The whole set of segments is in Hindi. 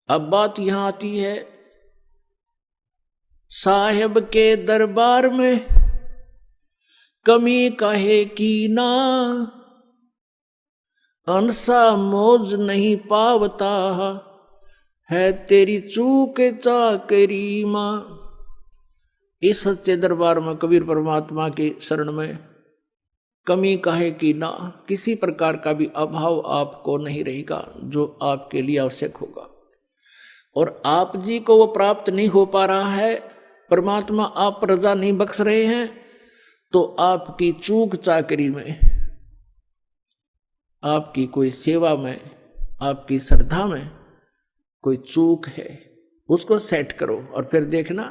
अब बात यहां आती है, साहेब के दरबार में कमी काहे की ना, अंसा मौज नहीं पावता है तेरी चूक चाकरी मां। इस सच्चे दरबार में कबीर परमात्मा की शरण में कमी काहे की ना, किसी प्रकार का भी अभाव आपको नहीं रहेगा जो आपके लिए आवश्यक होगा। और आप जी को वो प्राप्त नहीं हो पा रहा है, परमात्मा आप पर रजा नहीं बख्श रहे हैं, तो आपकी चूक चाकरी में, आपकी कोई सेवा में, आपकी श्रद्धा में कोई चूक है, उसको सेट करो और फिर देखना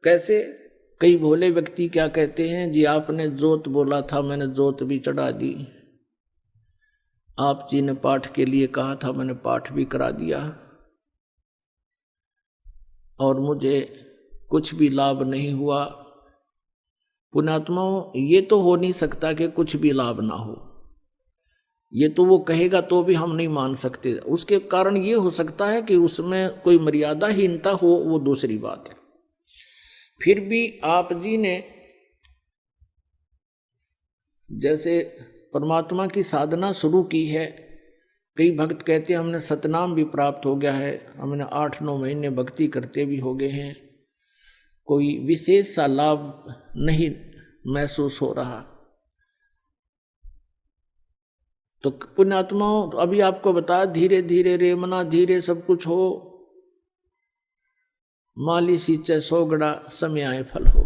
कैसे। कई भोले व्यक्ति क्या कहते हैं जी, आपने जोत बोला था, मैंने जोत भी चढ़ा दी, आप जी ने पाठ के लिए कहा था, मैंने पाठ भी करा दिया, और मुझे कुछ भी लाभ नहीं हुआ। पुण्यात्माओं, ये तो हो नहीं सकता कि कुछ भी लाभ ना हो, ये तो वो कहेगा तो भी हम नहीं मान सकते। उसके कारण ये हो सकता है कि उसमें कोई मर्यादाहीनता हो, वो दूसरी बात है। फिर भी आप जी ने जैसे परमात्मा की साधना शुरू की है, कई भक्त कहते हैं हमने सतनाम भी प्राप्त हो गया है, हमने 8-9 महीने भक्ति करते भी हो गए हैं, कोई विशेष सा लाभ नहीं महसूस हो रहा। तो पुण्यात्माओं, अभी आपको बता, धीरे धीरे रे मना धीरे सब कुछ हो, माली सींचे 100 गड़ा समय आए फल हो।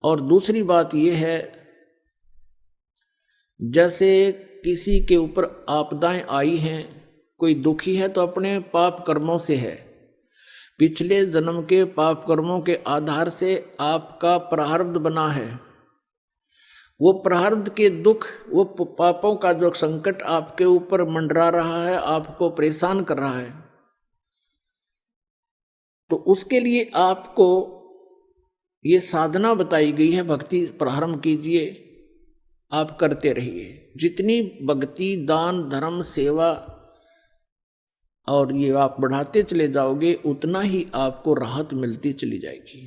और दूसरी बात यह है, जैसे किसी के ऊपर आपदाएं आई हैं, कोई दुखी है तो अपने पाप कर्मों से है, पिछले जन्म के पाप कर्मों के आधार से आपका प्रारब्ध बना है, वो प्रारब्ध के दुख, वो पापों का जो संकट आपके ऊपर मंडरा रहा है, आपको परेशान कर रहा है, तो उसके लिए आपको ये साधना बताई गई है, भक्ति प्रारंभ कीजिए, आप करते रहिए। जितनी भक्ति, दान, धर्म, सेवा और ये आप बढ़ाते चले जाओगे, उतना ही आपको राहत मिलती चली जाएगी।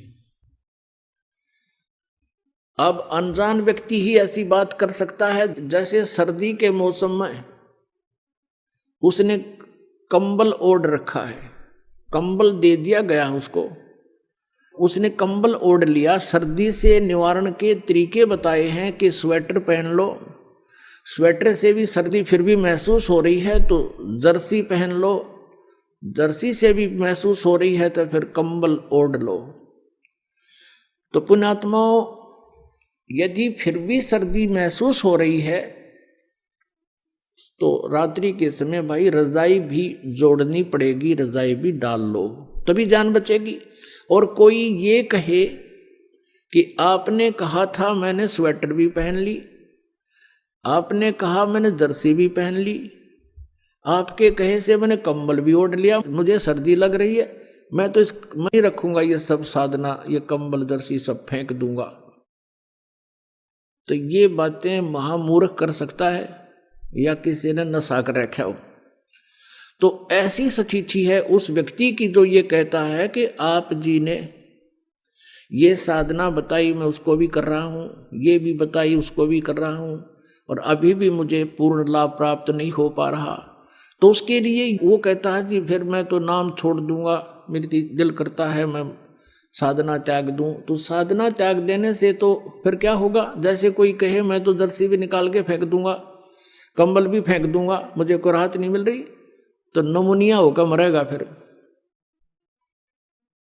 अब अनजान व्यक्ति ही ऐसी बात कर सकता है, जैसे सर्दी के मौसम में उसने कंबल ओढ़ रखा है, कंबल दे दिया गया उसको, उसने कंबल ओढ़ लिया, सर्दी से निवारण के तरीके बताए हैं कि स्वेटर पहन लो, स्वेटर से भी सर्दी फिर भी महसूस हो रही है तो जर्सी पहन लो, जर्सी से भी महसूस हो रही है तो फिर कंबल ओढ़ लो। तो पुण्यात्माओं, यदि फिर भी सर्दी महसूस हो रही है तो रात्रि के समय भाई रजाई भी जोड़नी पड़ेगी, रजाई भी डाल लो, तभी जान बचेगी। और कोई ये कहे कि आपने कहा था मैंने स्वेटर भी पहन ली, आपने कहा मैंने जर्सी भी पहन ली, आपके कहे से मैंने कंबल भी ओढ़ लिया, मुझे सर्दी लग रही है, मैं तो मैं ही रखूंगा ये सब साधना, ये कंबल जर्सी सब फेंक दूंगा। तो ये बातें महामूर्ख कर सकता है या किसी ने नशा कर रखा हो। तो ऐसी स्थिति है उस व्यक्ति की जो ये कहता है कि आप जी ने ये साधना बताई, मैं उसको भी कर रहा हूँ, ये भी बताई उसको भी कर रहा हूँ, और अभी भी मुझे पूर्ण लाभ प्राप्त नहीं हो पा रहा। तो उसके लिए वो कहता है जी फिर मैं तो नाम छोड़ दूंगा, मेरी दिल करता है मैं साधना त्याग दूं। तो साधना त्याग देने से तो फिर क्या होगा, जैसे कोई कहे मैं तो जर्सी भी निकाल के फेंक दूंगा, कंबल भी फेंक दूंगा, मुझे कोई राहत नहीं मिल रही, तो नमूनिया होकर मरेगा। फिर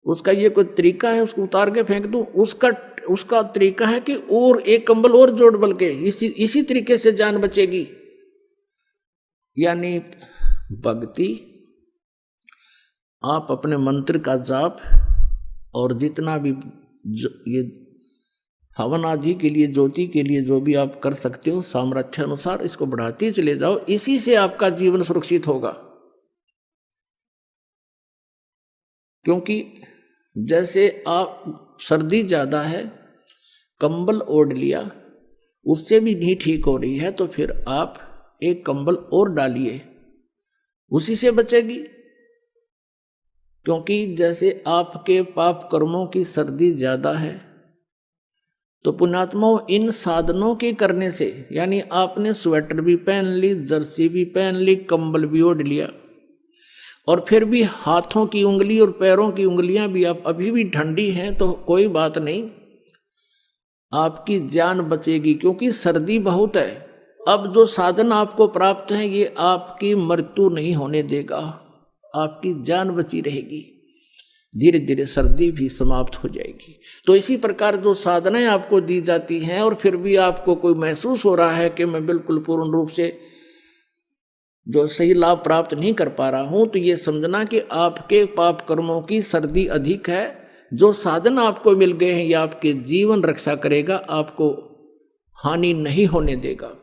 उसका ये कोई तरीका है उसको उतार के फेंक दूं, उसका तरीका है कि और एक कंबल और जोड़ बल के इसी तरीके से जान बचेगी। यानी भक्ति, आप अपने मंत्र का जाप और जितना भी ये हवन आदि के लिए, ज्योति के लिए जो भी आप कर सकते हो सामर्थ्य अनुसार इसको बढ़ाते चले जाओ, इसी से आपका जीवन सुरक्षित होगा। क्योंकि जैसे आप सर्दी ज्यादा है, कंबल ओढ़ लिया, उससे भी नहीं ठीक हो रही है, तो फिर आप एक कंबल और डालिए, उसी से बचेगी। क्योंकि जैसे आपके पाप कर्मों की सर्दी ज्यादा है, तो पुण्यात्माओं इन साधनों के करने से, यानी आपने स्वेटर भी पहन ली, जर्सी भी पहन ली, कंबल भी ओढ़ लिया, और फिर भी हाथों की उंगली और पैरों की उंगलियां भी आप अभी भी ठंडी हैं, तो कोई बात नहीं, आपकी जान बचेगी, क्योंकि सर्दी बहुत है। अब जो साधन आपको प्राप्त है ये आपकी मृत्यु नहीं होने देगा, आपकी जान बची रहेगी, धीरे धीरे सर्दी भी समाप्त हो जाएगी। तो इसी प्रकार जो साधनाएं आपको दी जाती हैं और फिर भी आपको कोई महसूस हो रहा है कि मैं बिल्कुल पूर्ण रूप से जो सही लाभ प्राप्त नहीं कर पा रहा हूं, तो ये समझना कि आपके पाप कर्मों की सर्दी अधिक है। जो साधन आपको मिल गए हैं ये आपके जीवन रक्षा करेगा, आपको हानि नहीं होने देगा।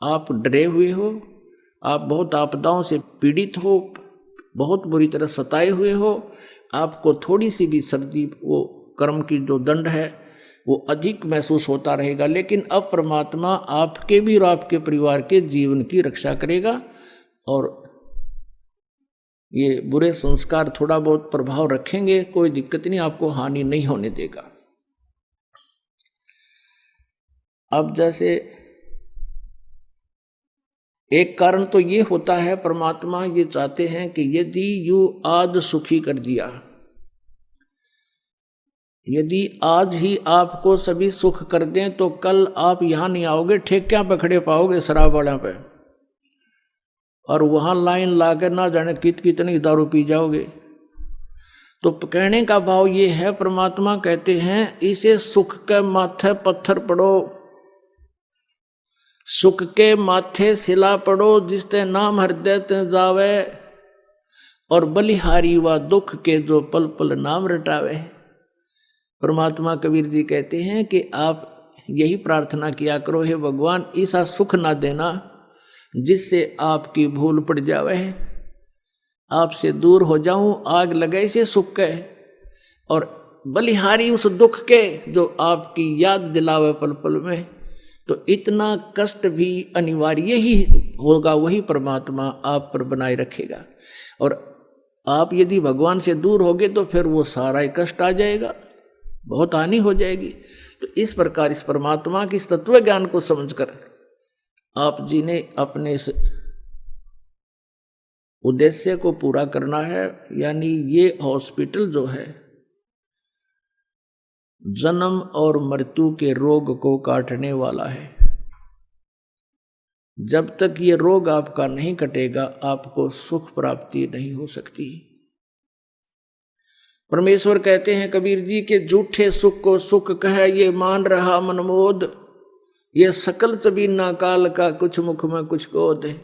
आप डरे हुए हो, आप बहुत आपदाओं से पीड़ित हो, बहुत बुरी तरह सताए हुए हो, आपको थोड़ी सी भी सर्दी, वो कर्म की जो दंड है वो अधिक महसूस होता रहेगा, लेकिन अब परमात्मा आपके भी और आपके परिवार के जीवन की रक्षा करेगा, और ये बुरे संस्कार थोड़ा बहुत प्रभाव रखेंगे, कोई दिक्कत नहीं, आपको हानि नहीं होने देगा। अब जैसे एक कारण तो ये होता है, परमात्मा ये चाहते हैं कि यदि यू आज सुखी कर दिया, यदि आज ही आपको सभी सुख कर दें, तो कल आप यहां नहीं आओगे, ठेकियां पे खड़े पाओगे शराब वालों पे, और वहां लाइन लाकर ना जाने कितनी दारू पी जाओगे। तो कहने का भाव ये है, परमात्मा कहते हैं इसे सुख के माथे पत्थर पड़ो, सुख के माथे सिला पड़ो, जिसते नाम हृदय ते जावे, और बलिहारी व दुख के जो पल पल नाम रटावे। परमात्मा कबीर जी कहते हैं कि आप यही प्रार्थना किया करो, हे भगवान ऐसा सुख ना देना जिससे आपकी भूल पड़ जावे, आपसे दूर हो जाऊं, आग लगे से सुख के, और बलिहारी उस दुख के जो आपकी याद दिलावे पल पल में। तो इतना कष्ट भी अनिवार्य ही होगा, वही परमात्मा आप पर बनाए रखेगा, और आप यदि भगवान से दूर होगे तो फिर वो सारा ही कष्ट आ जाएगा, बहुत हानि हो जाएगी। तो इस प्रकार इस परमात्मा की इस तत्व ज्ञान को समझकर आप जी ने अपने इस उद्देश्य को पूरा करना है, यानी ये हॉस्पिटल जो है जन्म और मृत्यु के रोग को काटने वाला है। जब तक ये रोग आपका नहीं कटेगा, आपको सुख प्राप्ति नहीं हो सकती। परमेश्वर कहते हैं कबीर जी के झूठे सुख को सुख कह, ये मान रहा मनमोद, ये सकल चबीना काल का, कुछ मुख में कुछ गोद है।